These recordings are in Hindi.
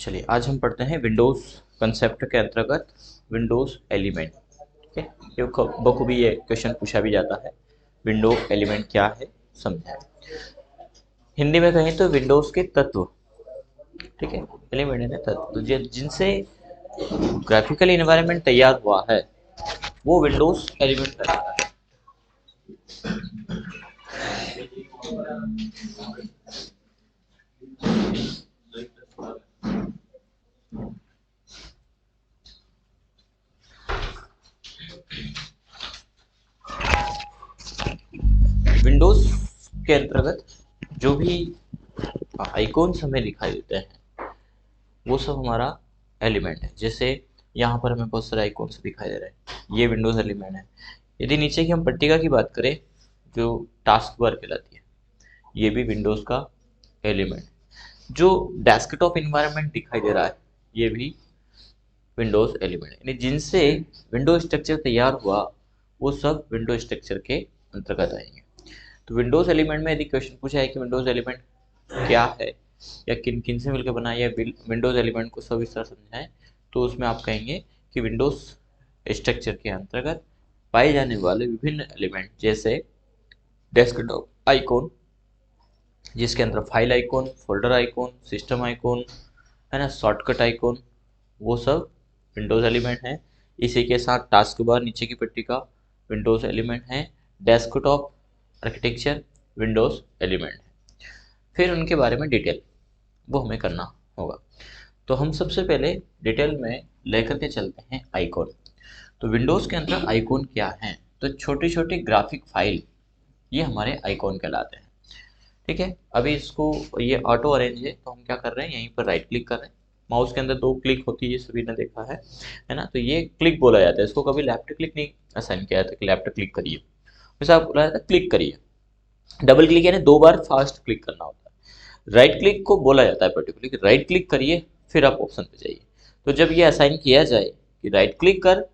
चलिए आज हम पढ़ते हैं विंडोज़ कंसेप्ट के अंतर्गत विंडोज़ एलिमेंट। ठीक है, ये बखूबी ये क्वेश्चन पूछा भी जाता है, विंडो एलिमेंट क्या है समझाएं। हिंदी में कहें तो विंडोज़ के तत्व। ठीक है, एलिमेंट है तत्व, तो जिनसे ग्राफिकल इन्वायरमेंट तैयार हुआ है वो विंडोज़ एलिमेंट कहलाता है। विंडोज़ के अंतर्गत जो भी आइकॉन्स हमें दिखाई देते हैं वो सब हमारा एलिमेंट है। जैसे यहाँ पर हमें बहुत सारे आइकॉन्स दिखाई दे रहे हैं, ये विंडोज़ एलिमेंट है। यदि नीचे की हम पट्टिका की बात करें जो टास्क बार कहलाती है, ये भी विंडोज़ का एलिमेंट। जो डेस्कटॉप इन्वायरमेंट दिखाई दे रहा है ये भी विंडोज़ एलिमेंट है। यानी जिनसे विंडो स्ट्रक्चर तैयार हुआ वो सब विंडो स्ट्रक्चर के अंतर्गत आएंगे। तो विंडोज़ एलिमेंट में यदि क्वेश्चन पूछा है कि विंडोज़ एलिमेंट क्या है या किन किन से मिलकर बना या विंडोज़ एलिमेंट को सब इस तरह समझाएं, तो उसमें आप कहेंगे कि विंडोज़ स्ट्रक्चर के अंतर्गत पाए जाने वाले विभिन्न एलिमेंट जैसे डेस्कटॉप आइकॉन, जिसके अंदर file icon, folder icon, system icon है ना, शॉर्टकट आइकॉन, वो सब विंडोज़ एलिमेंट है। इसी के साथ टास्क बार नीचे की पट्टिका विंडोज़ एलिमेंट है। डेस्कटॉप आर्किटेक्चर विंडोज़ एलिमेंट है। फिर उनके बारे में डिटेल वो हमें करना होगा। तो हम सबसे पहले डिटेल में लेकर के चलते हैं आइकॉन। तो विंडोज़ के अंदर आइकॉन क्या है, तो छोटी छोटी ग्राफिक फाइल ये हमारे आइकॉन कहलाते हैं। ठीक है, अभी इसको ये ऑटो अरेंज है तो हम क्या कर रहे हैं, यहीं पर राइट क्लिक कर रहे हैं। माउस के अंदर दो क्लिक होती है, सभी ने देखा है ना। तो ये क्लिक बोला जाता है, इसको कभी लेफ्ट क्लिक नहीं असाइन किया जाता कि लेफ्ट क्लिक करिए, वैसे बोला जाता है क्लिक करिए। डबल क्लिक यानी दो बार फास्ट क्लिक करना होता है। राइट क्लिक को बोला जाता है पर्टिकुलरली राइट क्लिक करिए फिर आप ऑप्शन पे जाइए। तो जब ये असाइन किया जाए कि राइट क्लिक कर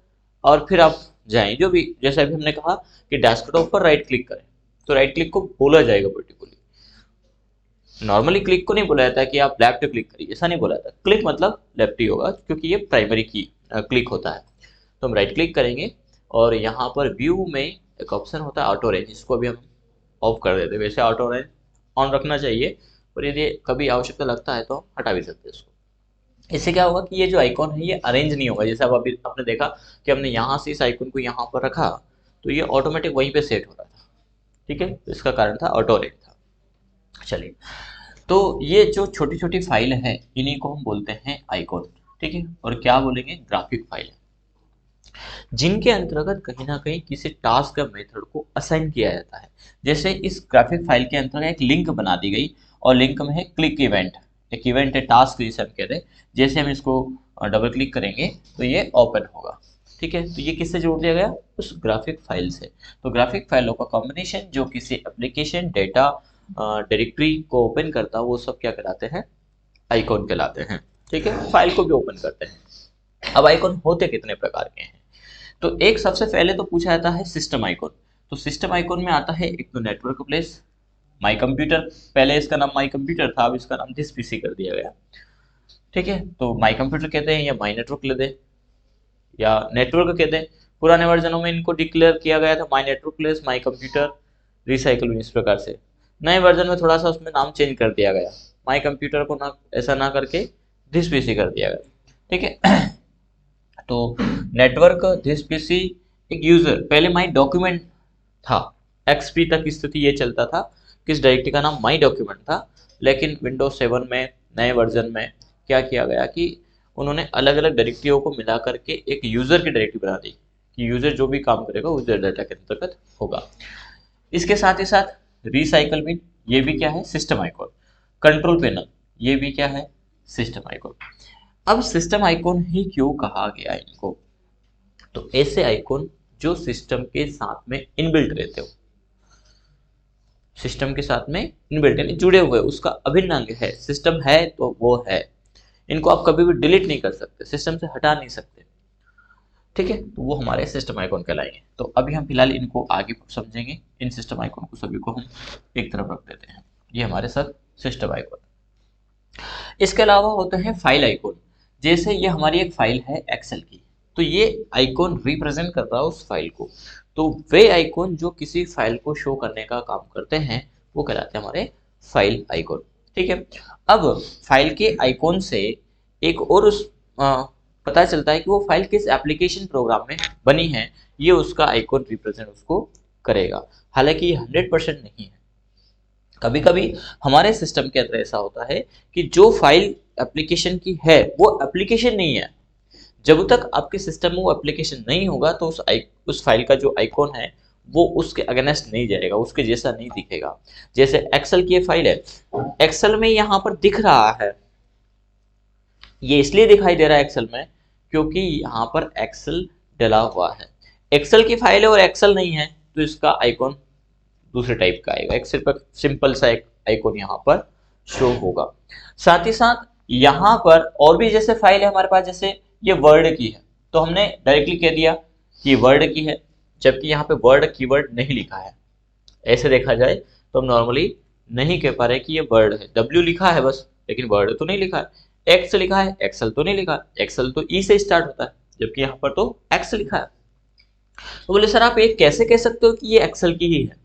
और फिर आप जाएं, जो भी जैसे अभी हमने कहा कि डेस्कटॉप पर राइट क्लिक करें, तो राइट क्लिक को बोला जाएगा पर्टिकुलरली। नॉर्मली क्लिक को नहीं बोला जाता है कि आप लेफ्ट क्लिक करिए, ऐसा नहीं बोला जाता। क्लिक मतलब लेफ्ट ही होगा क्योंकि ये प्राइमरी की क्लिक होता है। तो हम राइट क्लिक करेंगे और यहाँ पर व्यू में एक ऑप्शन होता है ऑटो रेंज, इसको अभी हम ऑफ कर देते हैं। वैसे ऑटो रेंज ऑन रखना चाहिए, और यदि कभी आवश्यकता लगता है तो हम हटा भी सकते हैं इसको। इससे क्या होगा कि ये जो आइकॉन है ये अरेंज नहीं होगा। जैसे अब अभी आपने देखा कि हमने यहाँ से इस आइकॉन को यहाँ पर रखा तो ये ऑटोमेटिक वहीं पे सेट हो रहा था। ठीक है, इसका कारण था ऑटो रेंज था। चलिए, तो ये जो छोटी छोटी फाइल है इन्हीं को हम बोलते हैं आइकॉन। ठीक है, और क्या बोलेंगे, ग्राफिक फाइल, जिनके अंतर्गत कहीं ना कहीं किसी टास्क या मेथड को असाइन किया जाता है। जैसे इस ग्राफिक फाइल के अंतर्गत एक लिंक बना दी गई और लिंक में है क्लिक इवेंट, एक इवेंट है, टास्क जिसे हम कहते हैं। जैसे हम इसको डबल क्लिक करेंगे तो ये ओपन होगा। ठीक है, तो ये किससे जोड़ दिया गया, उस ग्राफिक फाइल से। तो ग्राफिक फाइलों का कॉम्बिनेशन जो किसी एप्लीकेशन डेटा डायरेक्टरी को ओपन करता है वो सब क्या कहलाते हैं, आइकॉन कहलाते हैं। ठीक है, फाइल को भी ओपन करते हैं। अब आइकॉन होते कितने प्रकार के हैं, तो एक सबसे पहले तो पूछा जाता है सिस्टम आइकॉन। तो सिस्टम आइकॉन में आता है एक तो नेटवर्क प्लेस, माई कंप्यूटर। पहले इसका नाम माई कंप्यूटर था, अब इसका नाम दिस पीसी कर दिया गया। ठीक है, तो माई कंप्यूटर कहते हैं या माई नेटवर्क ले दे या नेटवर्क कहते हैं। पुराने वर्जनों में इनको डिक्लेयर किया गया था my network place, my computer, recycle, इस प्रकार से। नए वर्जन में थोड़ा सा उसमें नाम चेंज कर दिया गया, माई कंप्यूटर को ना ऐसा ना करके दिस पीसी कर दिया गया। ठीक है, तो नेटवर्क दिस पीसी एक यूजर, पहले माई डॉक्यूमेंट था, एक्सपी तक स्थिति ये चलता था, किस डायरेक्टरी का नाम माई डॉक्यूमेंट था। लेकिन विंडोज 7 में नए वर्जन में क्या किया गया कि उन्होंने अलग अलग डायरेक्टरियों को मिला करके एक यूजर की डायरेक्टरी बना दी कि यूजर जो भी काम करेगा यूजर डाटा के अंतर्गत होगा। इसके साथ ही साथ रिसाइकल बिन, ये भी क्या है, सिस्टम आइकॉन। कंट्रोल पैनल, ये भी क्या है, सिस्टम आइकॉन। अब सिस्टम आइकॉन ही क्यों कहा गया इनको, तो ऐसे आइकॉन जो सिस्टम के साथ में इनबिल्ट रहते हो, सिस्टम के साथ में इनबिल्ट यानी जुड़े हुए, उसका अभिन्न अंग है, सिस्टम है तो वो है। इनको आप कभी भी डिलीट नहीं कर सकते, सिस्टम से हटा नहीं सकते। ठीक है, तो वो हमारे सिस्टम आइकॉन कहलाएंगे। तो अभी हम फिलहाल इनको आगे समझेंगे। इन सिस्टम आइकॉन को सभी को हम एक तरफ रख देते हैं, ये हमारे साथ सिस्टम आइकॉन। इसके अलावा होते हैं फाइल आइकॉन। जैसे ये हमारी एक फाइल है एक्सेल की, तो ये आइकॉन रिप्रेजेंट कर रहा है उस फाइल को। तो वे आइकॉन जो किसी फाइल को शो करने का काम करते हैं वो कहलाते हैं हमारे फाइल आइकॉन। ठीक है। अब फाइल के आइकॉन से एक और पता चलता है कि वो फाइल किस एप्लीकेशन प्रोग्राम में बनी है, ये उसका आइकॉन रिप्रेजेंट उसको करेगा। हालांकि ये 100% नहीं है। कभी कभी हमारे सिस्टम के अंदर ऐसा होता है कि जो फाइल एप्लीकेशन की है वो एप्लीकेशन नहीं है। जब तक आपके सिस्टम में वो एप्लीकेशन नहीं होगा तो उस फाइल का जो आइकॉन है वो उसके अगेंस्ट नहीं जाएगा, उसके जैसा नहीं दिखेगा। जैसे एक्सेल की फाइल है, एक्सेल में यहाँ पर दिख रहा है, ये इसलिए दिखाई दे रहा है एक्सेल में क्योंकि यहाँ पर एक्सेल डला हुआ है। एक्सेल की फाइल है और एक्सेल नहीं है तो इसका आइकॉन दूसरे टाइप का आएगा। एक सिंपल सा एक आइकॉन यहाँ पर शो होगा। साथ ही साथ यहाँ पर और भी जैसे फाइल है हमारे पास, जैसे ये वर्ड की है तो हमने डायरेक्टली कह दिया कि वर्ड की है, जबकि यहाँ पे वर्ड कीवर्ड नहीं लिखा है। ऐसे देखा जाए तो हम नॉर्मली नहीं कह पा रहे कि ये वर्ड है, डब्ल्यू लिखा है बस, लेकिन वर्ड तो नहीं लिखा है। एक्स लिखा है, एक्सेल तो नहीं लिखा है, एक्सेल तो ई से स्टार्ट होता है, जबकि यहाँ पर तो एक्स लिखा है। तो बोले सर आप ये कैसे कह सकते हो कि ये एक्सेल की ही है?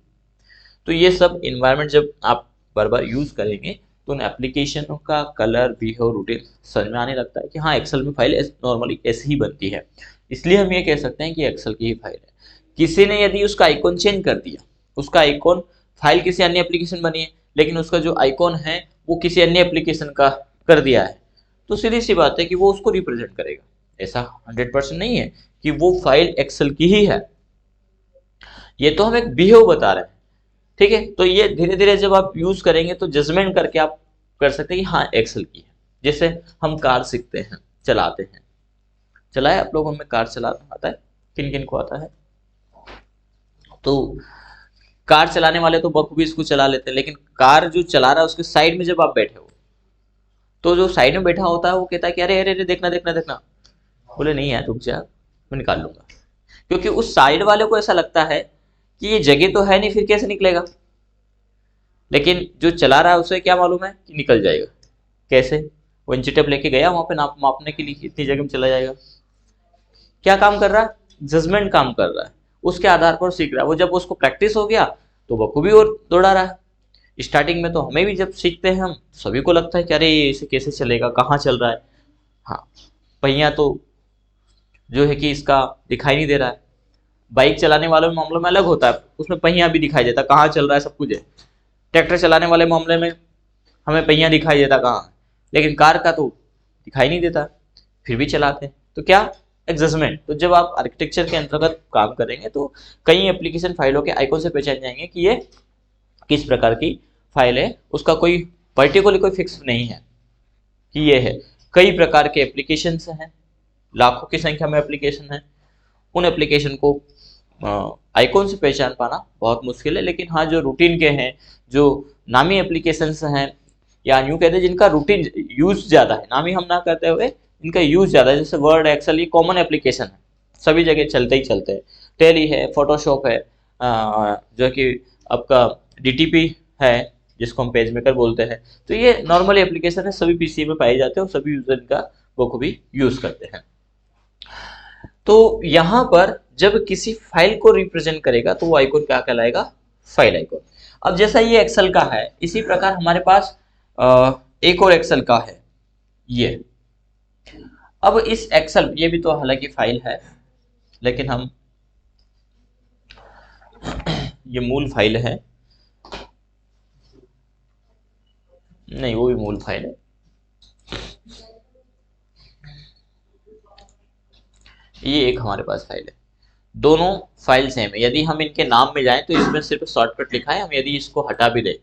तो ये सब इन्वायरमेंट जब आप बार बार यूज करेंगे तो उन एप्लीकेशनों का कलर, बिहेव, रूटीन समझ में आने लगता है कि हाँ एक्सेल में फाइल नॉर्मली ऐसे ही बनती है। इसलिए हम ये कह सकते हैं कि एक्सेल की ही फाइल है। किसी ने यदि उसका आइकॉन चेंज कर दिया, उसका आइकॉन, फाइल किसी अन्य एप्लीकेशन बनी है लेकिन उसका जो आइकॉन है वो किसी अन्य एप्लीकेशन का कर दिया है, तो सीधी सी बात है कि वो उसको रिप्रेजेंट करेगा। ऐसा 100% नहीं है कि वो फाइल एक्सेल की ही है। ये तो हम एक बिहेव बता रहे हैं। ठीक है। तो ये धीरे धीरे जब आप यूज करेंगे तो जजमेंट करके आप कर सकते हैं कि हाँ एक्सेल की है। जैसे हम कार सीखते हैं, चलाते हैं, चलाए आप लोगों में कार चलाना आता है? किन किन को आता है? तो कार चलाने वाले तो बखूबी इसको चला लेते हैं, लेकिन कार जो चला रहा है उसके साइड में जब आप बैठे हो तो जो साइड में बैठा होता है वो कहता है कि अरे अरे अरे देखना देखना देखना, बोले नहीं यार रुक जा, मैं निकाल लूंगा। क्योंकि उस साइड वाले को ऐसा लगता है कि ये जगह तो है नहीं, फिर कैसे निकलेगा। लेकिन जो चला रहा है उसे क्या मालूम है कि निकल जाएगा। कैसे? वो इंची टेप लेके गया वहां पे मापने के लिए इतनी जगह में चला जाएगा। क्या काम कर रहा है? जजमेंट काम कर रहा है, उसके आधार पर सीख रहा है। वो जब उसको प्रैक्टिस हो गया तो बखूबी और दौड़ा रहा है। स्टार्टिंग में तो हमें भी जब सीखते हैं हम सभी को लगता है कि अरे इसे कैसे चलेगा, कहाँ चल रहा है। हाँ, पहिया तो जो है कि इसका दिखाई नहीं दे रहा है। बाइक चलाने वालों में मामलों में अलग होता है, उसमें पहिया भी दिखाई देता, कहाँ चल रहा है सब कुछ है। ट्रैक्टर चलाने वाले मामले में हमें पहिया दिखाई देता कहाँ है, लेकिन कार का तो दिखाई नहीं देता, फिर भी चलाते हैं। तो क्या? एडजस्टमेंट। तो जब आप आर्किटेक्चर के अंतर्गत काम करेंगे तो कई एप्लीकेशन फाइलों के आइकॉन से पहचान जाएंगे कि ये किस प्रकार की फाइल है। उसका कोई पर्टिकुलर कोई फिक्स नहीं है कि ये है। कई प्रकार के एप्लीकेशन हैं, लाखों की संख्या में एप्लीकेशन है। उन एप्लीकेशन को आइकॉन से पहचान पाना बहुत मुश्किल है। लेकिन हाँ, जो रूटीन के हैं, जो नामी एप्लीकेशंस हैं, या यूँ कहते हैं जिनका रूटीन यूज ज़्यादा है, नामी हम ना कहते हुए इनका यूज ज़्यादा है, जैसे वर्ड, एक्सेल, ये कॉमन एप्लीकेशन है, सभी जगह चलते ही चलते हैं। टैली है, फोटोशॉप है, जो कि आपका डीटीपी है जिसको हम पेज मेकर बोलते हैं। तो ये नॉर्मल एप्लीकेशन है, सभी पीसी में पाए जाते हैं और सभी यूजर इनका बखूबी यूज करते हैं। तो यहाँ पर जब किसी फाइल को रिप्रेजेंट करेगा तो वो आइकॉन क्या कहलाएगा? File icon. अब जैसा ये एक्सेल का है, इसी प्रकार हमारे पास एक और एक्सेल का है ये। अब इस एक्सेल, ये भी तो हालांकि फाइल है, लेकिन हम ये मूल फाइल है, नहीं वो भी मूल फाइल है। ये एक हमारे पास फाइल है, दोनों फाइल सेम है। यदि हम इनके नाम में जाएं तो इसमें सिर्फ शॉर्टकट लिखा है। हम यदि इसको हटा भी दें,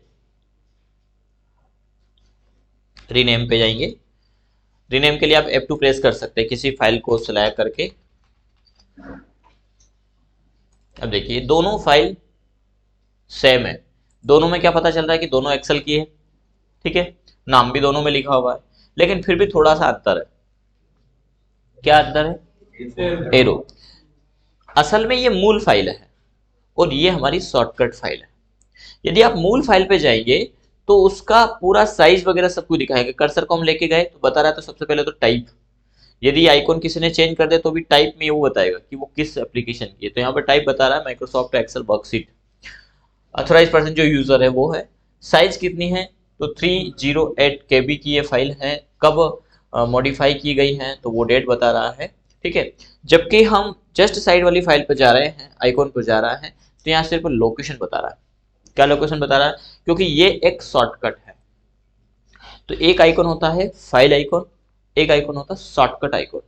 रीनेम पे जाएंगे, रीनेम के लिए आप F2 प्रेस कर सकते हैं किसी फाइल को सिलेक्ट करके। अब देखिए दोनों फाइल सेम है, दोनों में क्या पता चल रहा है कि दोनों एक्सेल की है। ठीक है, नाम भी दोनों में लिखा हुआ है, लेकिन फिर भी थोड़ा सा अंतर है। क्या अंतर है? एरो। असल में ये मूल फाइल है और ये हमारी शॉर्टकट फाइल है। यदि आप मूल फाइल पे जाएंगे तो उसका पूरा साइज वगैरह सब कुछ दिखाएगा। कर्सर को हम लेके गए तो बता रहा है, तो सबसे पहले तो टाइप, यदि आइकॉन किसी ने चेंज कर दे तो भी टाइप में वो बताएगा कि वो किस एप्लीकेशन की है। तो यहाँ पर टाइप बता रहा है Microsoft Excel worksheet. Authorize person जो यूजर है वो है। साइज कितनी है, तो 308 KB की ये फाइल है। कब मॉडिफाई की गई है तो वो डेट बता रहा है, ठीक है। जबकि हम जस्ट साइड वाली फाइल पर जा रहे हैं, आइकॉन पर जा रहा है, तो यहाँ सिर्फ लोकेशन बता रहा है। क्या लोकेशन बता रहा है, क्योंकि ये एक शॉर्टकट है। तो एक आइकॉन होता है फाइल आइकॉन, एक आइकॉन होता है शॉर्टकट आइकॉन।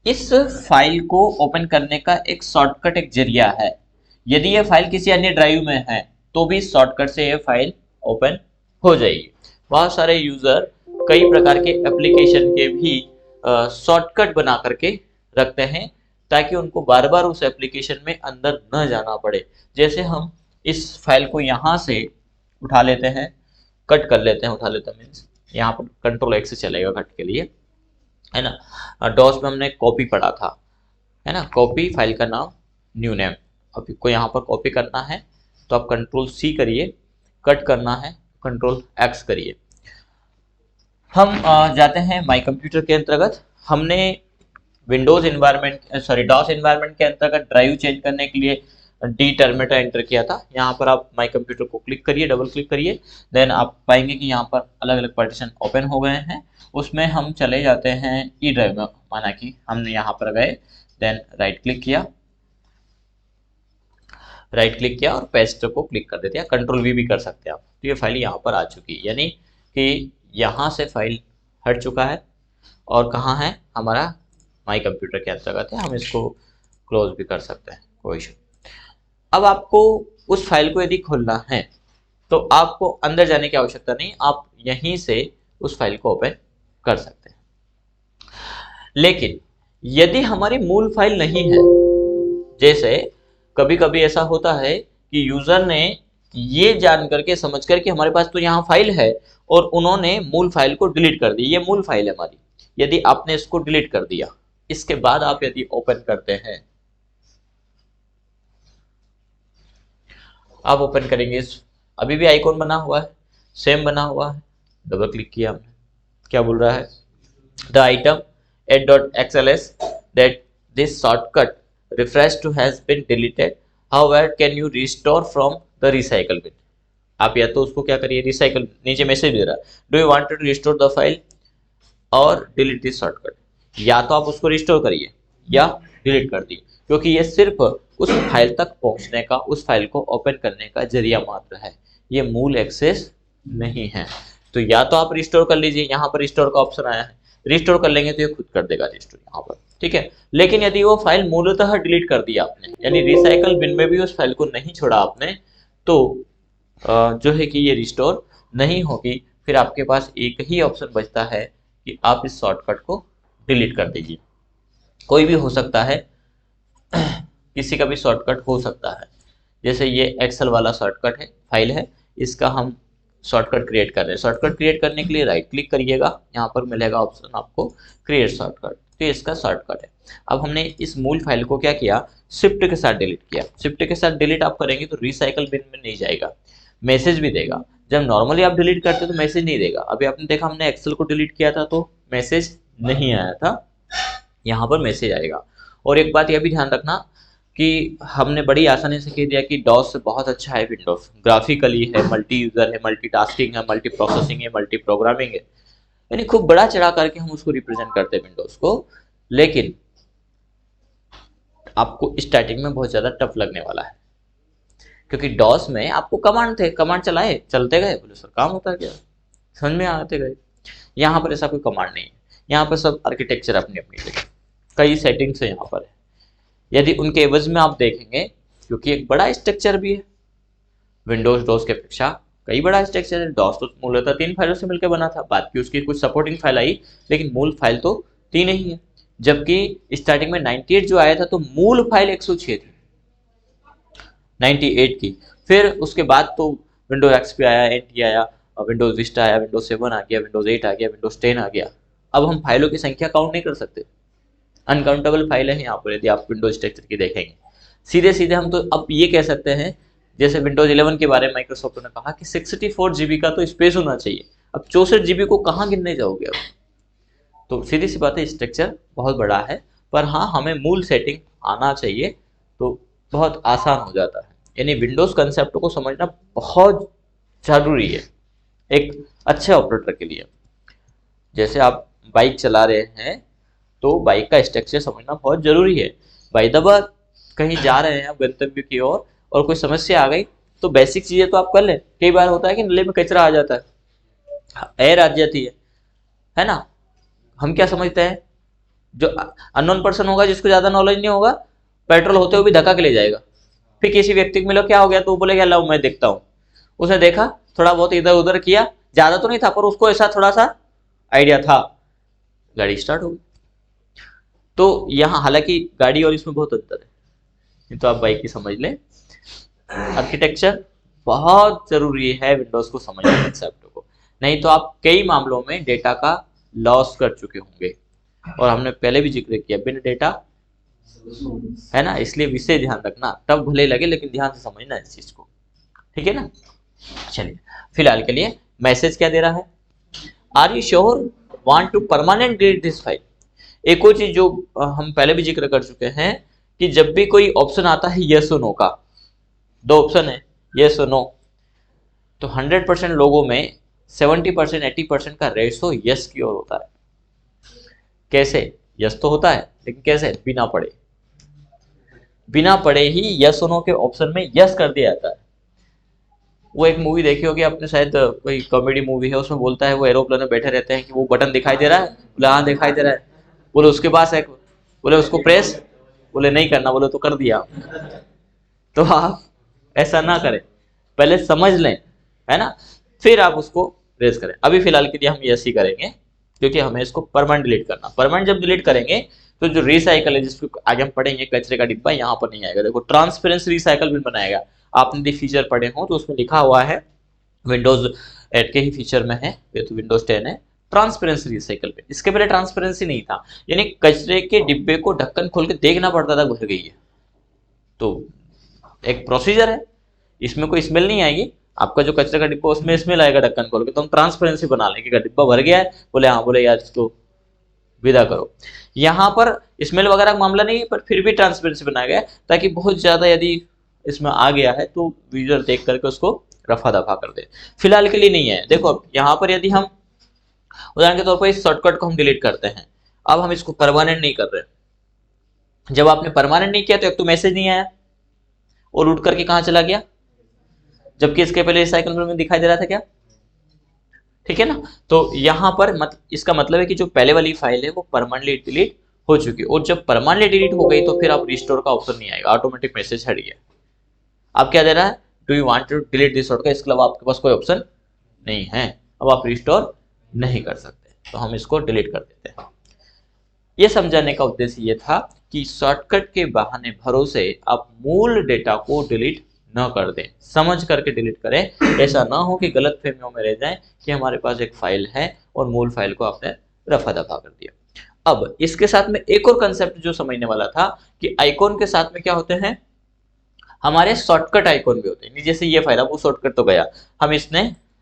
इस फाइल को ओपन करने का एक शॉर्टकट एक जरिया है। यदि ये फाइल किसी अन्य ड्राइव में है तो भी शॉर्टकट से ये फाइल ओपन हो जाएगी। बहुत सारे यूजर कई प्रकार के एप्लीकेशन के भी शॉर्टकट बना करके रखते हैं ताकि उनको बार बार उस एप्लीकेशन में अंदर न जाना पड़े। जैसे हम इस फाइल को यहाँ से उठा लेते हैं, कट कर लेते हैं, उठा लेते हैं मीन्स यहाँ पर कंट्रोल X से चलेगा कट के लिए, है ना। डॉस में हमने कॉपी पढ़ा था, है ना, कॉपी फाइल का नाम न्यू नेम। अब को यहाँ पर कॉपी करना है तो आप कंट्रोल C करिए, कट करना है कंट्रोल X करिए। हम जाते हैं माई कंप्यूटर के अंतर्गत। हमने Windows environment sorry DOS environment के अंतर्गत ड्राइव चेंज करने के लिए डी टर्मिनेटर एंटर किया था। यहाँ पर आप माई कंप्यूटर को क्लिक करिए, डबल क्लिक करिए, देन आप पाएंगे कि यहाँ पर अलग अलग पार्टीशन ओपन हो गए हैं। उसमें हम चले जाते हैं ई ड्राइव में, माना कि हमने यहाँ पर गए, देन राइट क्लिक किया, राइट क्लिक किया और पेस्ट को क्लिक कर देते हैं, कंट्रोल V भी कर सकते हैं आप। तो ये फाइल यहाँ पर आ चुकी है, यानी कि यहाँ से फाइल हट चुका है और कहाँ है, हमारा माई कंप्यूटर के अंतर्गत है। हम इसको क्लोज भी कर सकते हैं, कोई इशू। अब आपको उस फाइल को यदि खोलना है तो आपको अंदर जाने की आवश्यकता नहीं, आप यहीं से उस फाइल को ओपन कर सकते हैं। लेकिन यदि हमारी मूल फाइल नहीं है, जैसे कभी कभी ऐसा होता है कि यूजर ने ये जान करके समझ कर कि हमारे पास तो यहाँ फाइल है और उन्होंने मूल फाइल को डिलीट कर दी, ये मूल फाइल है हमारी, यदि आपने इसको डिलीट कर दिया, इसके बाद आप यदि ओपन करते हैं, आप ओपन करेंगे, अभी भी आइकॉन बना हुआ है, सेम बना हुआ है, डबल क्लिक किया हमने, क्या बोल रहा है, the item add.xls that this shortcut refresh to has been deleted, however can you restore from the recycle bin। आप या तो उसको क्या करिए, रिसाइकल, नीचे मैसेज दे रहा है, do you want to restore the file और डिलीट दिस शॉर्टकट, या तो आप उसको रिस्टोर करिए या डिलीट कर दिए, क्योंकि ये सिर्फ उस फाइल तक पहुंचने का, उस फाइल को ओपन करने का जरिया मात्र है, ये मूल एक्सेस नहीं है। तो या तो आप रिस्टोर कर लीजिए, यहाँ पर रिस्टोर का ऑप्शन आया है, रिस्टोर कर लेंगे तो ये खुद कर देगा रिस्टोर यहाँ पर, ठीक है। लेकिन यदि वो फाइल मूलतः डिलीट कर दिया आपने, यानी रिसाइकल बिन में भी उस फाइल को नहीं छोड़ा आपने, तो जो है कि ये रिस्टोर नहीं होगी। फिर आपके पास एक ही ऑप्शन बचता है कि आप इस शॉर्टकट को डिलीट कर दीजिए। कोई भी हो सकता है, किसी का भी शॉर्टकट हो सकता है। जैसे ये एक्सेल वाला शॉर्टकट है, फाइल है, इसका हम शॉर्टकट क्रिएट कर रहे हैं। शॉर्टकट क्रिएट करने के लिए राइट क्लिक करिएगा, यहाँ पर मिलेगा ऑप्शन आपको क्रिएट शॉर्टकट, तो इसका शॉर्टकट है। अब हमने इस मूल फाइल को क्या किया, शिफ्ट के साथ डिलीट किया। शिफ्ट के साथ डिलीट आप करेंगे तो रिसाइकल बिन में नहीं जाएगा, मैसेज भी देगा। जब नॉर्मली आप डिलीट करते तो मैसेज नहीं देगा। अभी आपने देखा हमने एक्सेल को डिलीट किया था तो मैसेज नहीं आया था, यहाँ पर मैसेज आएगा। और एक बात यह भी ध्यान रखना कि हमने बड़ी आसानी से कह दिया कि डॉस से बहुत अच्छा है विंडोज, ग्राफिकली है, मल्टी यूजर है, मल्टीटास्किंग है, मल्टी प्रोसेसिंग है, मल्टी प्रोग्रामिंग है, यानी खूब बड़ा चढ़ा करके हम उसको रिप्रेजेंट करते हैं विंडोज को। लेकिन आपको स्टार्टिंग में बहुत ज्यादा टफ लगने वाला है, क्योंकि डॉस में आपको कमांड थे, कमांड चलाए, चलते गए, बोले सर काम होता गया, समझ में आते गए। यहाँ पर ऐसा कोई कमांड नहीं है, यहाँ पर सब आर्किटेक्चर अपनी अपनी जगह, कई सेटिंग्स है यहाँ पर है। यदि उनके एवज में आप देखेंगे, क्योंकि एक बड़ा स्ट्रक्चर भी है, विंडोज डॉस के अपेक्षा कई बड़ा स्ट्रक्चर है। डॉस तो मूलतः 3 फाइलों से मिलकर बना था, बाद की उसकी कुछ सपोर्टिंग फाइल आई, लेकिन मूल फाइल तो 3 ही है। जबकि स्टार्टिंग में 98 जो आया था तो मूल फाइल 106 थी, 98 की। फिर उसके बाद तो विंडोज एक्सपी आया, एनटी आया, विंडोज विस्टा आया, विंडोज 7 आ गया, विंडोज 8 आ गया, विंडोज 10 आ गया। अब हम फाइलों की संख्या काउंट नहीं कर सकते, अनकाउंटेबल फाइल है यहाँ पर। यदि आप विंडोज स्ट्रक्चर की देखेंगे, सीधे सीधे हम तो अब ये कह सकते हैं, जैसे विंडोज 11 के बारे में माइक्रोसॉफ्ट ने कहा कि 64 जीबी का तो स्पेस होना चाहिए, अब 64 जीबी को कहाँ गिनने जाओगे अब। तो सीधी सी बात है, स्ट्रक्चर बहुत बड़ा है, पर हाँ हमें मूल सेटिंग आना चाहिए तो बहुत आसान हो जाता है। यानी विंडोज कंसेप्ट को समझना बहुत जरूरी है एक अच्छे ऑपरेटर के लिए। जैसे आप बाइक चला रहे हैं तो बाइक का स्ट्रक्चर समझना बहुत जरूरी है। बाय द वे कहीं जा रहे हैं आप गंतव्य की ओर और कोई समस्या आ गई तो बेसिक चीजें तो आप कर लें। कई बार होता है कि नली में कचरा आ जाता है, एयर आ जाती है ना। हम क्या समझते हैं, जो अननोन पर्सन होगा जिसको ज्यादा नॉलेज नहीं होगा, पेट्रोल होते हुए भी धक्का के ले जाएगा। फिर किसी व्यक्ति को मिलो क्या हो गया तो वो बोलेगा लाओ मैं देखता हूँ। उसने देखा, थोड़ा बहुत इधर उधर किया, ज्यादा तो नहीं था पर उसको ऐसा थोड़ा सा आइडिया था, गाड़ी स्टार्ट हो गई। तो यहाँ हालांकि गाड़ी और इसमें बहुत अंतर है, नहीं तो आप बाइक की समझ लें। आर्किटेक्चर बहुत जरूरी है विंडोज को समझने कंसेप्ट को, नहीं तो आप कई मामलों में डेटा का लॉस कर चुके होंगे। और हमने पहले भी जिक्र किया बिना डेटा, है ना, इसलिए विषय ध्यान रखना, तब भले लगे लेकिन ध्यान से समझना इस चीज को, ठीक है ना। चलिए फिलहाल के लिए मैसेज क्या दे रहा है, are you sure want to permanent delete this file. एक और चीज जो हम पहले भी जिक्र कर चुके हैं कि जब भी कोई ऑप्शन आता है यस और नो का, दो ऑप्शन है यस और नो, तो 100% लोगों में 70% 80% का रेशो यस की ओर होता है। कैसे, यस तो होता है लेकिन कैसे, बिना पढ़े, बिना पढ़े ही यस और नो के ऑप्शन में यस कर दिया जाता है। वो एक मूवी देखी होगी आपने शायद, कोई कॉमेडी मूवी है, उसमें बोलता है वो एरोप्लेन में बैठे रहते हैं कि वो बटन दिखाई दे रहा है, बोले हाँ दिखाई दे रहा है, बोले उसके पास है, बोले उसको प्रेस, बोले नहीं करना, बोले तो कर दिया। तो आप ऐसा ना करें, पहले समझ लें, है ना, फिर आप उसको रेज करें। अभी फिलहाल के लिए हम यस ही करेंगे क्योंकि हमें इसको परमानेंट डिलीट करना। परमानेंट जब डिलीट करेंगे तो जो रिसाइकल है जिसको आगे हम पढ़ेंगे, कचरे का डिब्बा यहाँ पर नहीं आएगा। देखो ट्रांसपेरेंसी रिसाइकल भी बनाएगा, आपने यदि फीचर पढ़े हो तो उसमें लिखा हुआ है, विंडोज 8 के ही फीचर में है, ये तो विंडोज 10 है, ट्रांसपेरेंसी रिसाइकल पे। इसके पहले ट्रांसपेरेंसी नहीं था, यानी कचरे के डिब्बे को ढक्कन खोल के देखना पड़ता था भर गई है। तो एक प्रोसीजर है, इसमें कोई स्मेल नहीं आएगी। आपका जो कचरे का डिब्बा उसमें स्मेल आएगा ढक्कन खोल के, तो हम ट्रांसपेरेंसी बना लेंगे, डिब्बा भर गया है, बोले हाँ, बोले यार इसको विदा करो। यहाँ पर स्मेल वगैरह का मामला नहीं है, पर फिर भी ट्रांसपेरेंसी बनाया गया ताकि बहुत ज्यादा यदि इसमें आ गया है तो यूजर देख करके उसको रफा दफा कर दे। फिलहाल के लिए नहीं है। देखो यहाँ पर यदि हम उदाहरण के तौर पर इस शॉर्टकट को हम डिलीट करते हैं, अब हम इसको परमानेंट नहीं कर रहे। जब आपने परमानेंट नहीं किया तो एक तो मैसेज नहीं आया और उठ करके कहां चला गया, जबकि इसके पहले रिसाइकल में दिखाई दे रहा था क्या, ठीक है ना। तो यहां पर इसका मतलब है कि जो पहले वाली फाइल है वो परमानेंटली डिलीट हो चुकी है, और जब परमानेंटली डिलीट हो गई तो फिर आप रिस्टोर का ऑप्शन नहीं आएगा, ऑटोमेटिक मैसेज हट गया। अब क्या दे रहा है, do you want to delete this shortcut, इसके अलावा आपके पास कोई ऑप्शन नहीं है, अब आप रिस्टोर नहीं कर सकते, तो हम इसको डिलीट कर देते हैं। ये समझाने का उद्देश्य ये था कि शॉर्टकट के बहाने भरोसे आप मूल डेटा को डिलीट न कर दें, समझ करके डिलीट करें। ऐसा ना हो कि गलत फहमियों में रह जाए कि हमारे पास एक फाइल है और मूल फाइल को आपने रफा दफा कर दिया। अब इसके साथ में एक और कंसेप्ट जो समझने वाला था कि आइकॉन के साथ में क्या होते हैं, हमारे शॉर्टकट आइकॉन भी होते हैं। जैसे ये फाइल, अब वो शॉर्टकट तो गया,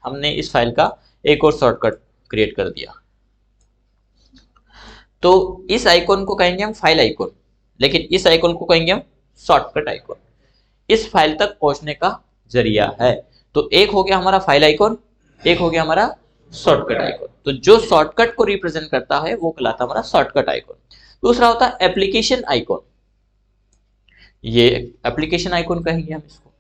हमने इस फाइल का एक और शॉर्टकट क्रिएट कर दिया, तो इस आइकॉन को कहेंगे हम फाइल आइकॉन, लेकिन इस आइकॉन को कहेंगे हम शॉर्टकट आइकॉन। इस फाइल तक पहुंचने का जरिया है। तो एक हो गया हमारा फाइल आइकॉन, एक हो गया हमारा शॉर्टकट आइकॉन। तो जो शॉर्टकट को रिप्रेजेंट करता है वो कहलाता है हमारा शॉर्टकट आइकॉन। दूसरा होता है एप्लीकेशन आइकॉन, ये एप्लीकेशन आइकॉन कहेंगे हम इसको।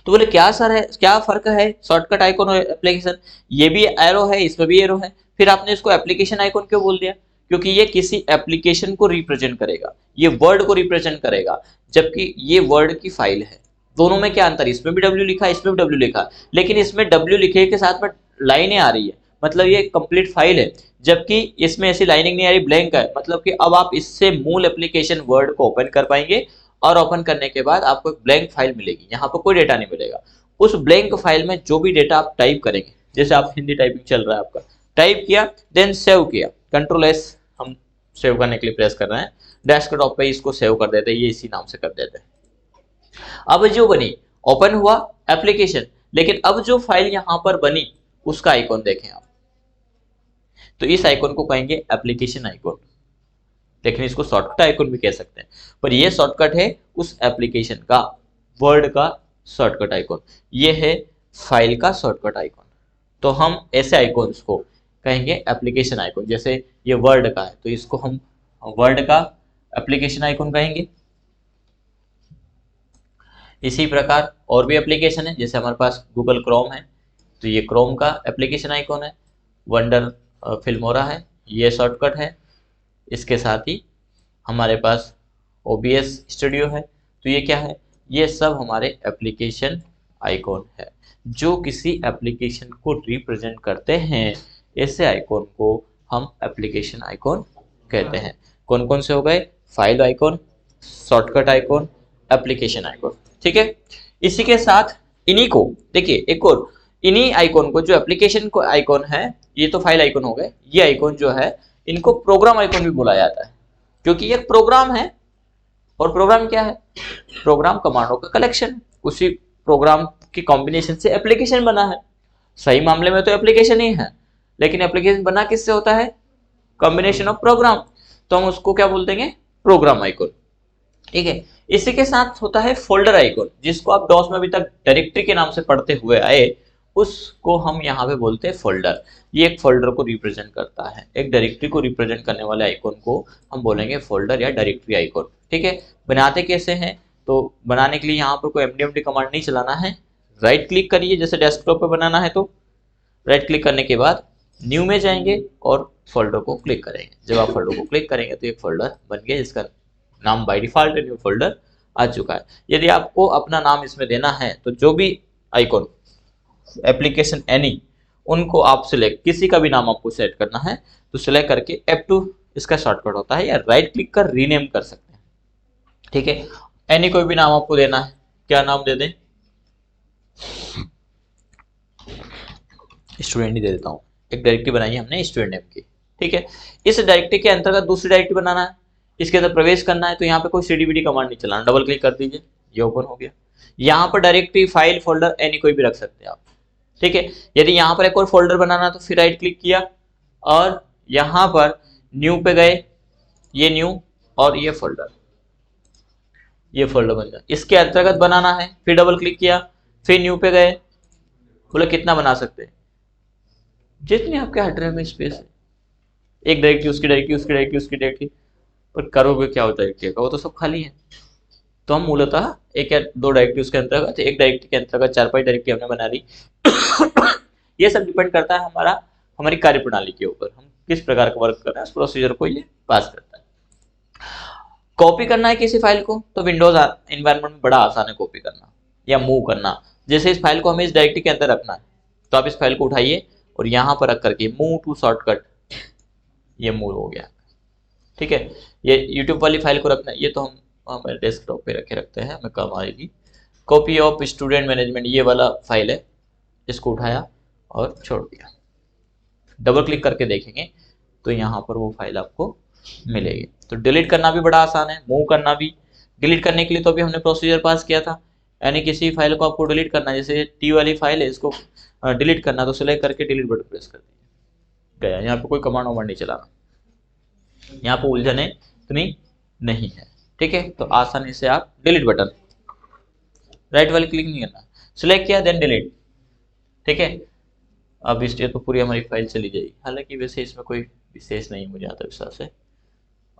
तो बोले क्या सर है, क्या फर्क है शॉर्टकट आइकॉन और एप्लीकेशन, ये भी एरो है इसमें भी एरो है, फिर आपने इसको एप्लीकेशन आइकॉन क्यों बोल दिया, क्योंकि ये किसी एप्लीकेशन को रिप्रेजेंट करेगा, ये वर्ड को रिप्रेजेंट करेगा, जबकि ये वर्ड की फाइल है। दोनों में क्या अंतर, इसमें भी W लिखा है इसमें भी W लिखा, लेकिन इसमें W लिखे के साथ में लाइनें आ रही है, मतलब ये कंप्लीट फाइल है, जबकि इसमें ऐसी लाइनिंग नहीं आ रही, ब्लैंक है। मतलब कि अब आप इससे मूल एप्लीकेशन वर्ड को ओपन कर पाएंगे और ओपन करने के बाद आपको एक ब्लैंक फाइल मिलेगी, यहाँ पर कोई डेटा नहीं मिलेगा। उस ब्लैंक फाइल में जो भी डेटा आप टाइप करेंगे, जैसे आप हिंदी टाइपिंग चल रहा है आपका, टाइप किया देन सेव किया, Ctrl+S हम सेव करने के लिए प्रेस कर रहे हैं, डेस्कटॉप पे इसको सेव कर देते हैं, ये इसी नाम से कर देते हैं। अब जो बनी ओपन हुआ एप्लीकेशन, लेकिन अब जो फाइल यहां पर बनी उसका आइकॉन देखें आप, तो इस आइकॉन को कहेंगे एप्लीकेशन आइकॉन, लेकिन इसको शॉर्टकट आइकॉन भी कह सकते हैं, पर ये शॉर्टकट है उस एप्लीकेशन का, वर्ड का शॉर्टकट आइकॉन, ये है फाइल का शॉर्टकट आइकॉन। तो हम ऐसे आइकॉन्स को कहेंगे एप्लीकेशन आइकॉन। जैसे ये वर्ड का है तो इसको हम वर्ड का एप्लीकेशन आइकॉन कहेंगे। इसी प्रकार और भी एप्लीकेशन है, जैसे हमारे पास गूगल क्रोम है तो ये क्रोम का एप्लीकेशन आइकॉन है, वंडर फिल्मोरा है, ये शॉर्टकट है। इसके साथ ही हमारे पास OBS स्टूडियो है, तो ये क्या है, ये सब हमारे एप्लीकेशन आइकॉन है जो किसी एप्लीकेशन को रिप्रेजेंट करते हैं। ऐसे आइकॉन को हम एप्लीकेशन आइकॉन कहते हैं। कौन कौन से हो गए, file icon, shortcut icon, application icon, ठीक है। इसी के साथ इन्हीं को देखिए, एक और इन्हीं आइकॉन को, जो एप्लीकेशन को आइकॉन है, ये तो फाइल आइकॉन हो गए, ये आइकॉन जो है इनको प्रोग्राम आइकॉन भी बोला जाता है, क्योंकि ये प्रोग्राम है। और प्रोग्राम क्या है, प्रोग्राम कमांडों का कलेक्शन, उसी प्रोग्राम की कॉम्बिनेशन से एप्लीकेशन बना है। सही मामले में तो एप्लीकेशन ही है, लेकिन एप्लीकेशन बना किससे होता है, कॉम्बिनेशन ऑफ प्रोग्राम, तो हम उसको क्या बोल देंगे, प्रोग्राम आइकॉन, ठीक है। इसी के साथ होता है फोल्डर आइकॉन, जिसको आप डॉस में अभी तक डायरेक्टरी के नाम से पढ़ते हुए आए, उसको हम यहाँ पे बोलते हैं फोल्डर। ये एक फोल्डर को रिप्रेजेंट करता है, एक डायरेक्टरी को रिप्रेजेंट करने वाले आइकॉन को हम बोलेंगे फोल्डर या डायरेक्टरी आइकॉन, ठीक है। बनाते कैसे हैं, तो बनाने के लिए यहाँ पर कोई md कमांड नहीं चलाना है, राइट क्लिक करिए, जैसे डेस्कटॉप पे बनाना है तो राइट क्लिक करने के बाद न्यू में जाएंगे और फोल्डर को क्लिक करेंगे। जब आप फोल्डर को क्लिक करेंगे तो एक फोल्डर बन गया, जिसका नाम बाय डिफॉल्ट न्यू फोल्डर आ चुका है। यदि आपको अपना नाम इसमें देना है तो जो भी आइकॉन एप्लीकेशन एनी, उनको आप सिलेक्ट, किसी का भी नाम आपको सेट करना है तो सिलेक्ट करके F2 इसका शॉर्टकट होता है, या राइट क्लिक कर रीनेम कर सकते हैं, ठीक है। एनी कोई भी नाम आपको देना है, क्या नाम दे दें, स्टूडेंट ही दे देता हूँ। एक डायरेक्टरी बनाई है हमने स्टूडेंट नेम की, ठीक है। इस डायरेक्टरी के अंतर्गत दूसरी डायरेक्टरी बनाना है, इसके अंदर प्रवेश करना है, तो यहाँ पे कोई cdvd कमांड नहीं चलाना, डबल क्लिक कर दीजिए, ये ओपन हो गया। यहाँ पर डायरेक्टरी, फाइल, फोल्डर एनी कोई भी रख सकते हैं आप, ठीक है। यदि यहाँ पर एक और फोल्डर बनाना तो फिर राइट क्लिक किया और यहाँ पर न्यू पे गए, ये न्यू और ये फोल्डर बन गया। इसके अंतर्गत बनाना है, फिर डबल क्लिक किया, फिर न्यू पे गए, बोले कितना बना सकते हैं, जितनी आपके हार्ड ड्राइव में स्पेस है, एक डायरेक्टरी, उसकी डायरेक्टरी, उसकी डायरेक्टरी, उसकी डायरेक्टरी, पर करोगे क्या होता है डायरेक्टरी का, वो तो सब खाली है। तो हम मूलतः एक या दो डायरेक्टरी उसके अंतर्गत, एक डायरेक्टरी के अंतर्गत 4-5 डायरेक्टरी हमने बना ली। ये सब डिपेंड करता है हमारी कार्यप्रणाली के ऊपर, हम किस प्रकार का वर्क कर रहे हैं, उस प्रोसीजर को ये पास करता है। कॉपी करना है किसी फाइल को तो विंडोज एनवायरनमेंट में बड़ा आसान है कॉपी करना या मूव करना। जैसे इस फाइल को हमें इस डायरेक्टरी के अंदर रखना है, तो आप इस फाइल को उठाइए और यहाँ पर रख करके मूव टू शॉर्टकट, ये मूव हो गया, ठीक है। ये यूट्यूब वाली फाइल को रखना है, ये तो हम हमारे डेस्कटॉप पे रखते हैं, हमें काम आएगी। कॉपी ऑफ स्टूडेंट मैनेजमेंट, ये वाला फाइल है, इसको उठाया और छोड़ दिया, डबल क्लिक करके देखेंगे तो यहाँ पर वो फाइल आपको मिलेगी। तो डिलीट करना भी बड़ा आसान है, मूव करना भी। डिलीट करने के लिए तो अभी हमने प्रोसीजर पास किया था, यानी किसी फाइल को आपको डिलीट करना है, जैसे टी वाली फाइल है, इसको डिलीट करना तो सिलेक्ट करके डिलीट बटन प्रेस कर दीजिए, गया। यहाँ पे कोई कमांड वमांड नहीं चलाना, यहाँ पे उलझने इतनी नहीं है, ठीक है। तो आसानी से आप डिलीट बटन, राइट वाले क्लिक नहीं करना, सिलेक्ट किया देन डिलीट, ठीक है। अब इसलिए तो पूरी हमारी फाइल चली जाएगी, हालांकि वैसे इसमें कोई विशेष नहीं मुझे आता विश्वास है।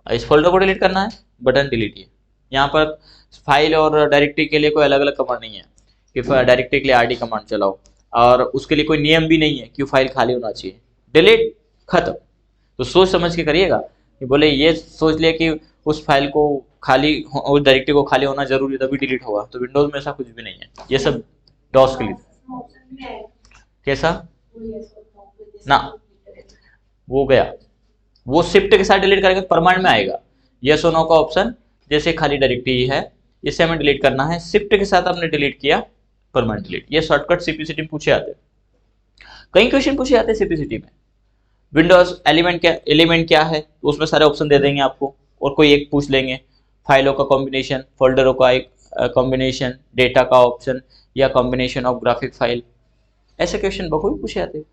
इस फोल्डर को डिलीट करना है, बटन डिलीट है। यहाँ पर फाइल और डायरेक्टरी के लिए कोई अलग अलग कमांड नहीं है कि डायरेक्टरी के लिए RD कमांड चलाओ, और उसके लिए कोई नियम भी नहीं है कि फाइल खाली होना चाहिए, डिलीट खत्म। तो सोच समझ के करिएगा, कि बोले ये सोच लिया कि उस फाइल को खाली, उस डायरेक्टरी को खाली होना जरूरी तभी डिलीट होगा, तो विंडोज में ऐसा कुछ भी नहीं है, ये सब डॉस के लिए। कैसा ना, वो गया, वो शिफ्ट के साथ डिलीट करेंगे तो परमानेंट में आएगा, यस और नो का ऑप्शन, जैसे खाली डायरेक्टरी है इसे हमें डिलीट करना है, शिफ्ट के साथ हमने डिलीट किया, परमानेंट डिलीट। ये शॉर्टकट सीपीसीटी में पूछे आते हैं, कई क्वेश्चन पूछे आते हैं सीपीसीटी में। विंडोज एलिमेंट क्या है, तो उसमें सारे ऑप्शन दे देंगे आपको, और कोई एक पूछ लेंगे, फाइलों का कॉम्बिनेशन, फोल्डरों का एक कॉम्बिनेशन, डेटा का ऑप्शन या कॉम्बिनेशन ऑफ ग्राफिक फाइल, ऐसे क्वेश्चन बखूबी पूछे जाते हैं।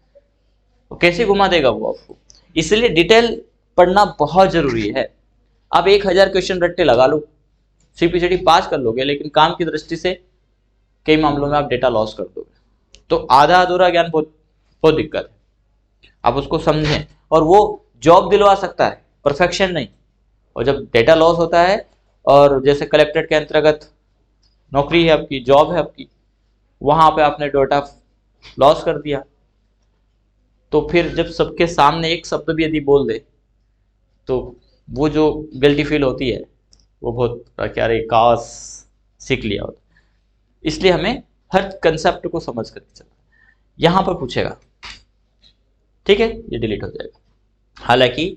तो कैसे घुमा देगा वो आपको, इसलिए डिटेल पढ़ना बहुत जरूरी है। आप 1000 क्वेश्चन रट्टे लगा लो, सीपीसीटी पास कर लोगे, लेकिन काम की दृष्टि से कई मामलों में आप डेटा लॉस कर दोगे। तो आधा अधूरा ज्ञान बहुत बहुत दिक्कत है, आप उसको समझें। और वो जॉब दिलवा सकता है, परफेक्शन नहीं। और जब डेटा लॉस होता है, और जैसे कलेक्टेड के अंतर्गत नौकरी है आपकी, जॉब है आपकी, वहां पे आपने डेटा लॉस कर दिया, तो फिर जब सबके सामने एक शब्द भी यदि बोल दे तो वो जो गिल्टी फील होती है वो बहुत, क्या रे काश सीख लिया होता। इसलिए हमें हर कंसेप्ट को समझ कर चलना। यहां पर पूछेगा, ठीक है, ये डिलीट हो जाएगा। हालांकि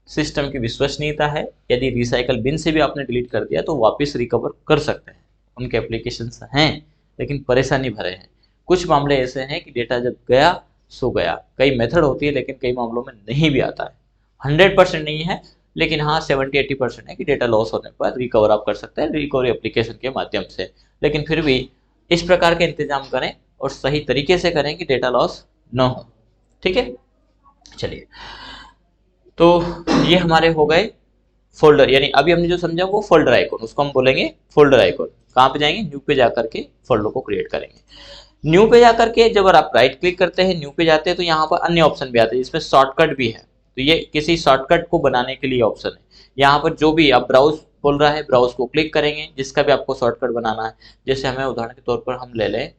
सिस्टम की विश्वसनीयता है, यदि रिसाइकल बिन से भी आपने डिलीट कर दिया तो वापस रिकवर कर सकते हैं, उनके एप्लीकेशंस हैं, लेकिन परेशानी भरे हैं। कुछ मामले ऐसे हैं कि डेटा जब गया सो गया। कई मेथड होती है, लेकिन कई मामलों में नहीं भी आता है। 100% नहीं है, लेकिन हाँ 70-80% है कि डेटा लॉस होने पर रिकवर आप कर सकते हैं रिकवरी एप्लीकेशन के माध्यम से। लेकिन फिर भी इस प्रकार के इंतजाम करें और सही तरीके से करें कि डेटा लॉस न हो, ठीक है। चलिए, तो ये हमारे हो गए फोल्डर, यानी अभी हमने जो समझा वो फोल्डर आइकॉन, उसको हम बोलेंगे फोल्डर आइकॉन। कहाँ पे जाएंगे, न्यू पे जाकर के फोल्डर को क्रिएट करेंगे। न्यू पे जाकर के जब आप राइट क्लिक करते हैं, न्यू पे जाते हैं, तो यहाँ पर अन्य ऑप्शन भी आते हैं, जिसमें शॉर्टकट भी है। तो ये किसी शॉर्टकट को बनाने के लिए ऑप्शन है। यहाँ पर जो भी आप ब्राउज बोल रहा है, ब्राउज को क्लिक करेंगे, जिसका भी आपको शॉर्टकट बनाना है। जैसे हमें उदाहरण के तौर पर हम ले लें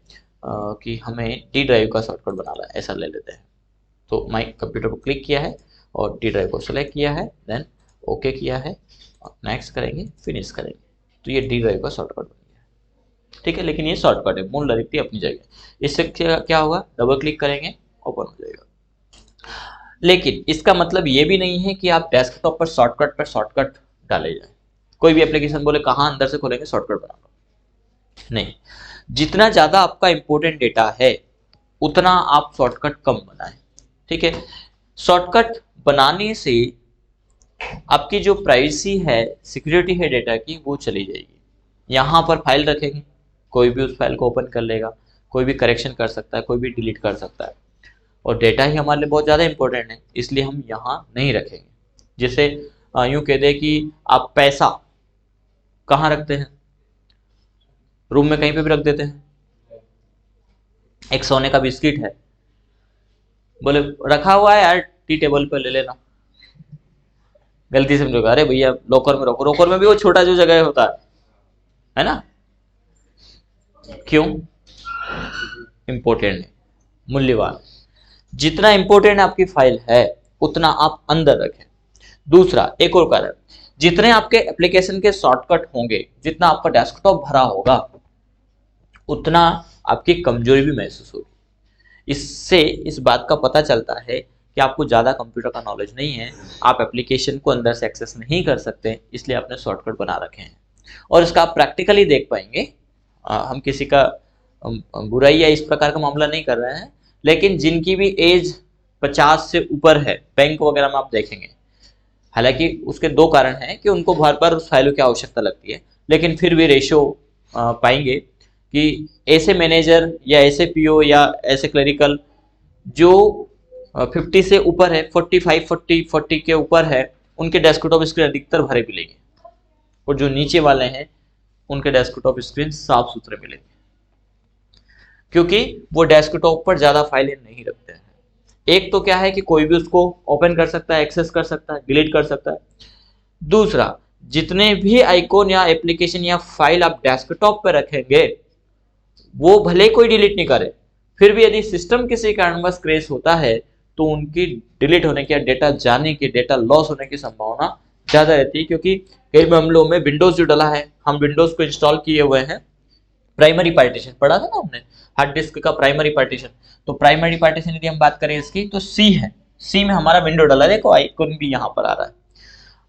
कि हमें डी ड्राइव का शॉर्टकट बनाना है, ऐसा ले लेते हैं। तो माई कंप्यूटर को क्लिक किया है और डी ड्राइव को सेलेक्ट किया है, देन ओके किया है, नेक्स्ट करेंगे, फिनिश करेंगे, तो ये डी ड्राइव का शॉर्टकट बन गया, ठीक है। लेकिन ये शॉर्टकट है, मूल डायरेक्टरी अपनी जगह। इससे क्या होगा, डबल क्लिक करेंगे, ओपन हो जाएगा। लेकिन इसका मतलब ये भी नहीं है कि आप डेस्कटॉप पर शॉर्टकट डाले जाए। कोई भी एप्लीकेशन बोले कहाँ अंदर से खोलेंगे शॉर्टकट बना लो, नहीं। जितना ज्यादा आपका इंपॉर्टेंट डेटा है उतना आप शॉर्टकट कम बनाएं, ठीक है। शॉर्टकट बनाने से आपकी जो प्राइवेसी है, सिक्योरिटी है डेटा की, वो चली जाएगी। यहाँ पर फाइल रखेंगे, कोई भी उस फाइल को ओपन कर लेगा, कोई भी करेक्शन कर सकता है, कोई भी डिलीट कर सकता है। और डेटा ही हमारे लिए बहुत ज़्यादा इंपॉर्टेंट है, इसलिए हम यहाँ नहीं रखेंगे। जैसे यूँ कह दे कि आप पैसा कहाँ रखते हैं, रूम में कहीं पे भी रख देते हैं। एक सोने का बिस्किट है, बोले रखा हुआ है यार, टी टेबल पे ले लेना, गलती समझोगा, अरे भैया लॉकर में रखो। लॉकर में भी वो छोटा जो जगह होता है ना, क्यों, इंपॉर्टेंट है, मूल्यवान। जितना इंपॉर्टेंट आपकी फाइल है उतना आप अंदर रखें। दूसरा एक और कारण, जितने आपके एप्लीकेशन के शॉर्टकट होंगे, जितना आपका डेस्कटॉप भरा होगा, उतना आपकी कमजोरी भी महसूस होगी। इससे इस बात का पता चलता है कि आपको ज़्यादा कंप्यूटर का नॉलेज नहीं है, आप एप्लीकेशन को अंदर से एक्सेस नहीं कर सकते, इसलिए आपने शॉर्टकट बना रखे हैं। और इसका आप प्रैक्टिकली देख पाएंगे। हम किसी का बुराई या इस प्रकार का मामला नहीं कर रहे हैं, लेकिन जिनकी भी एज 50 से ऊपर है, बैंक वगैरह में आप देखेंगे, हालांकि उसके दो कारण हैं कि उनको बार बार उस फाइलों की आवश्यकता लगती है, लेकिन फिर भी रेशो पाएंगे कि ऐसे मैनेजर या ऐसे पीओ या ऐसे क्लरिकल जो 50 से ऊपर है, 45, 40 के ऊपर है, उनके डेस्कटॉप स्क्रीन अधिकतर भरे मिलेंगे। और जो नीचे वाले हैं उनके डेस्कटॉप स्क्रीन साफ सुथरे मिलेंगे, क्योंकि वो डेस्कटॉप पर ज़्यादा फाइलें नहीं रखते हैं। एक तो क्या है कि कोई भी उसको ओपन कर सकता है, एक्सेस कर सकता है, डिलीट कर सकता है। दूसरा, जितने भी आइकॉन या एप्लीकेशन या फाइल आप डेस्कटॉप पर रखेंगे, वो भले कोई डिलीट नहीं करे, फिर भी यदि सिस्टम किसी कारणवश क्रैश होता है तो उनकी डिलीट होने की या डेटा जाने की, डेटा लॉस होने की संभावना ज़्यादा रहती है। क्योंकि कई मामलों में विंडोज जो डला है, हम विंडोज को इंस्टॉल किए हुए हैं, प्राइमरी पार्टीशन पढ़ा था ना हमने, हार्ड डिस्क का प्राइमरी पार्टीशन। तो प्राइमरी पार्टीशन यदि हम बात करें इसकी, तो सी है, सी में हमारा विंडो डला है, देखो आइकन भी यहाँ पर आ रहा है।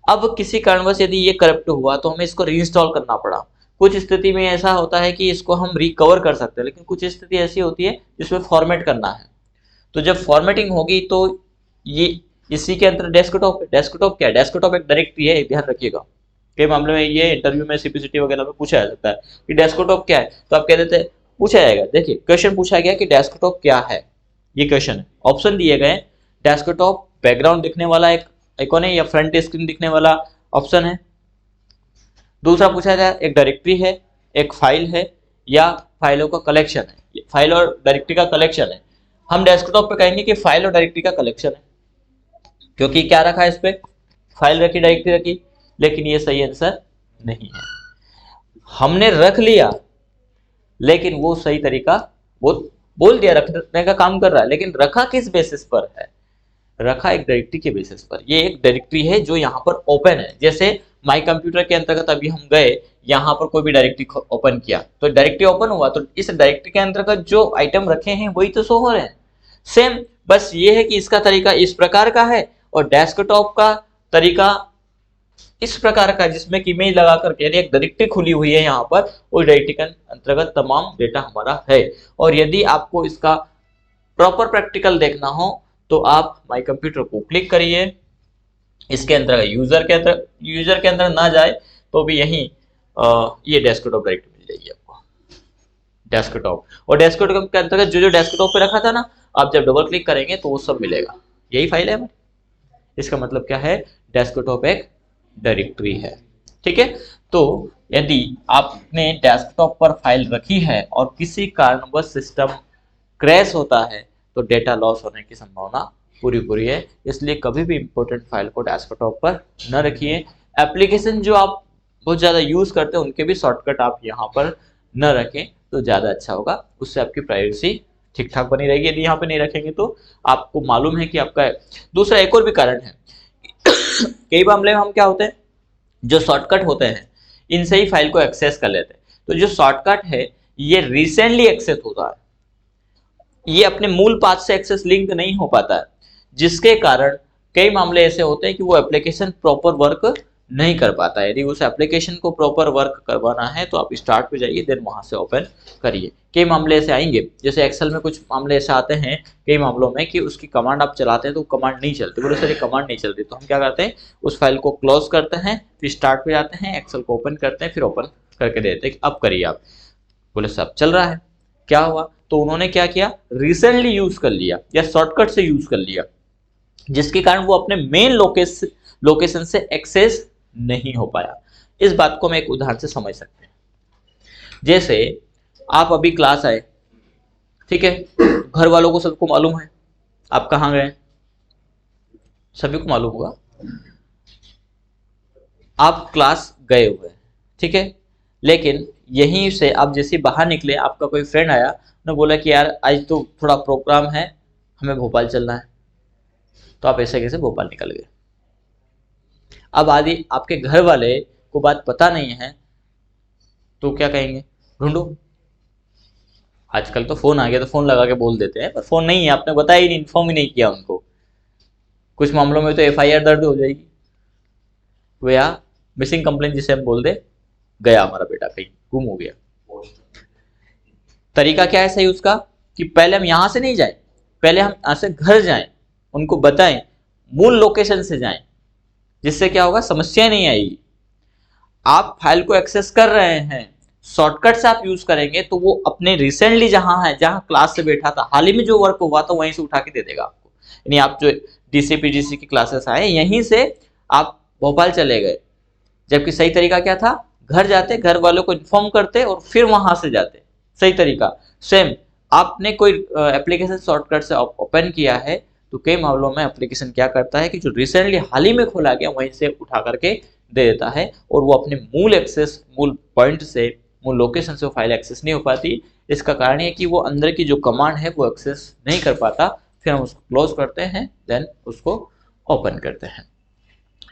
अब किसी कारणवश यदि ये करप्ट हुआ तो हमें इसको रीइंस्टॉल करना पड़ा। कुछ स्थिति में ऐसा होता है कि इसको हम रिकवर कर सकते हैं, लेकिन कुछ स्थिति ऐसी होती है जिसमें फॉर्मेट करना है। तो जब फॉर्मेटिंग होगी तो ये इसी के अंदर डेस्कटॉप क्या है, डेस्कटॉप एक डायरेक्टरी है, ध्यान रखिएगा। कई मामले में ये इंटरव्यू में सीपीसीटी वगैरह में पूछा जा सकता है कि डेस्कटॉप क्या है, तो आप कह देते हैं, पूछा जाएगा। देखिए क्वेश्चन पूछा गया कि डेस्कटॉप क्या है, ये क्वेश्चन है। ऑप्शन दिए गए, डेस्कटॉप बैकग्राउंड दिखने वाला एक आइकॉन है या फ्रंट स्क्रीन दिखने वाला ऑप्शन है। दूसरा पूछा जाए एक डायरेक्टरी है, एक फाइल है, या फाइलों का कलेक्शन है। फाइल और डायरेक्टरी का कलेक्शन है। हम डेस्कटॉप पे कहेंगे कि फाइल और डायरेक्टरी का कलेक्शन है, क्योंकि क्या रखा है इस पे, फाइल रखी, डायरेक्टरी रखी, लेकिन ये सही आंसर नहीं है। हमने रख लिया, लेकिन वो सही तरीका, वो बोल दिया रखने का काम कर रहा है, लेकिन रखा किस बेसिस पर है, रखा एक डायरेक्टरी के बेसिस पर। ये एक डायरेक्टरी है जो यहाँ पर ओपन है। जैसे माई कंप्यूटर के अंतर्गत अभी हम गए, यहाँ पर कोई भी डायरेक्टरी ओपन किया तो डायरेक्टरी ओपन हुआ, तो इस डायरेक्टरी के अंतर्गत जो आइटम रखे हैं वही तो शो हो रहे हैं। सेम, बस ये है कि इसका तरीका इस प्रकार का है और डेस्कटॉप का तरीका इस प्रकार का, जिसमें कि इमेज लगा करके, यानी एक डायरेक्टरी खुली हुई है यहाँ पर, उस डायरेक्टरी के अंतर्गत तमाम डेटा हमारा है। और यदि आपको इसका प्रॉपर प्रैक्टिकल देखना हो तो आप माई कंप्यूटर को क्लिक करिए, इसके अंदर यूजर के अंदर ना जाए तो भी यही ये डेस्कटॉप डायरेक्टरी मिल जाएगी आपको, डेस्कटॉप। और डेस्कटॉप के अंतर्गत जो जो डेस्कटॉप पे रखा था ना, आप जब डबल क्लिक करेंगे तो वो सब मिलेगा, यही फाइल है हमारी। इसका मतलब क्या है, डेस्कटॉप एक डायरेक्टरी है। ठीक है, तो यदि आपने डेस्कटॉप पर फाइल रखी है और किसी कारणवश सिस्टम क्रैश होता है तो डेटा लॉस होने की संभावना पूरी है। इसलिए कभी भी इंपॉर्टेंट फाइल को डेस्कटॉप पर न रखिए। एप्लीकेशन जो आप बहुत ज़्यादा यूज़ करते हैं उनके भी शॉर्टकट आप यहाँ पर न रखें तो ज़्यादा अच्छा होगा, उससे आपकी प्राइवेसी ठीक ठाक बनी रहेगी। यदि यहाँ पे नहीं रखेंगे तो आपको मालूम है कि आपका है। दूसरा एक और भी कारण है कई मामले में हम क्या होते हैं, जो शॉर्टकट होते हैं इनसे ही फाइल को एक्सेस कर लेते हैं। तो जो शॉर्टकट है ये रिसेंटली एक्सेस होता है, ये अपने मूल पाथ से एक्सेस लिंक नहीं हो पाता है, जिसके कारण कई मामले ऐसे होते हैं कि वो एप्लीकेशन प्रॉपर वर्क नहीं कर पाता है। यदि उस एप्लीकेशन को प्रॉपर वर्क करवाना है तो आप स्टार्ट पे जाइए, देन वहां से ओपन करिए। कई मामले ऐसे आएंगे, जैसे एक्सेल में कुछ मामले ऐसे आते हैं कई मामलों में कि उसकी कमांड आप चलाते हैं तो कमांड नहीं चलती, बोले सर ये कमांड नहीं चलती, तो हम क्या करते हैं, उस फाइल को क्लोज करते हैं, फिर स्टार्ट पे जाते हैं, एक्सेल को ओपन करते हैं, फिर ओपन करके देते हैं अब करिए आप। बोले सब चल रहा है, क्या हुआ, तो उन्होंने क्या किया, रिसेंटली यूज कर लिया या शॉर्टकट से यूज कर लिया, जिसके कारण वो अपने मेन लोकेशन से एक्सेस नहीं हो पाया। इस बात को मैं एक उदाहरण से समझ सकते हैं। जैसे आप अभी क्लास आए, ठीक है, घर वालों को सबको मालूम है आप कहाँ गए, सभी को मालूम होगा, आप क्लास गए हुए, ठीक है, लेकिन यहीं से आप जैसे बाहर निकले आपका कोई फ्रेंड आया ने बोला कि यार आज तो थोड़ा प्रोग्राम है, हमें भोपाल चलना है, तो आप ऐसे कैसे भोपाल निकल गए। अब आदि आपके घर वाले को बात पता नहीं है तो क्या कहेंगे, ढूंढो। आजकल तो फोन आ गया तो फोन लगा के बोल देते हैं, पर फोन नहीं है, आपने बताया ही नहीं, इन्फॉर्म ही नहीं किया उनको। कुछ मामलों में तो एफआईआर दर्ज हो जाएगी, वो या मिसिंग कंप्लेंट जिसे हम बोल दे, गया हमारा बेटा कहीं गुम हो गया। तरीका क्या है सही उसका, कि पहले हम यहां से नहीं जाएं, पहले हम यहां से घर जाएं, उनको बताएं, मूल लोकेशन से जाएं, जिससे क्या होगा, समस्या नहीं आएगी। आप फाइल को एक्सेस कर रहे हैं, शॉर्टकट से आप यूज करेंगे तो वो अपने रिसेंटली जहां है, जहां क्लास से बैठा था, हाल ही में जो वर्क हुआ था वहीं से उठा के दे देगा आपको। यानी आप जो डीसीपीजीसी की क्लासेस आए यहीं से आप भोपाल चले गए, जबकि सही तरीका क्या था, घर जाते, घर वालों को इन्फॉर्म करते और फिर वहां से जाते, सही तरीका। सेम आपने कोई एप्लीकेशन शॉर्टकट से ओपन किया है तो कई मामलों में एप्लीकेशन क्या करता है कि जो रिसेंटली हाल ही में खोला गया वहीं से उठा करके दे देता है, और वो अपने मूल पॉइंट से, मूल लोकेशन से वो फाइल एक्सेस नहीं हो पाती। इसका कारण है कि वो अंदर की जो कमांड है वो एक्सेस नहीं कर पाता, फिर हम उसको क्लोज करते हैं, देन उसको ओपन करते हैं।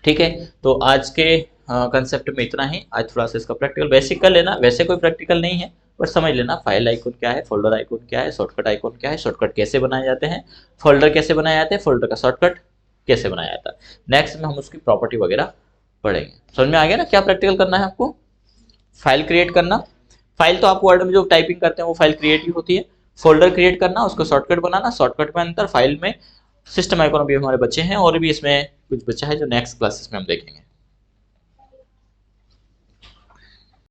ठीक है, तो आज के कंसेप्ट में इतना ही। आज थोड़ा सा इसका प्रैक्टिकल बेसिक कर लेना, वैसे कोई प्रैक्टिकल नहीं है, पर समझ लेना फाइल आइकन क्या है, फोल्डर आइकन क्या है, शॉर्टकट आइकन क्या है, शॉर्टकट कैसे बनाए जाते हैं, फोल्डर कैसे बनाए जाते हैं, फोल्डर का शॉर्टकट कैसे बनाया जाता है। नेक्स्ट में हम उसकी प्रॉपर्टी वगैरह पढ़ेंगे। समझ में आ गया ना क्या प्रैक्टिकल करना है आपको, फाइल क्रिएट करना। फाइल तो आप वर्ड में जो टाइपिंग करते हैं वो फाइल क्रिएट ही होती है। फोल्डर क्रिएट करना, उसको शॉर्टकट बनाना, शॉर्टकट में अंतर, फाइल में सिस्टम आइकन भी हमारे बच्चे हैं और भी इसमें कुछ बच्चा है जो नेक्स्ट क्लासेस में हम देखेंगे।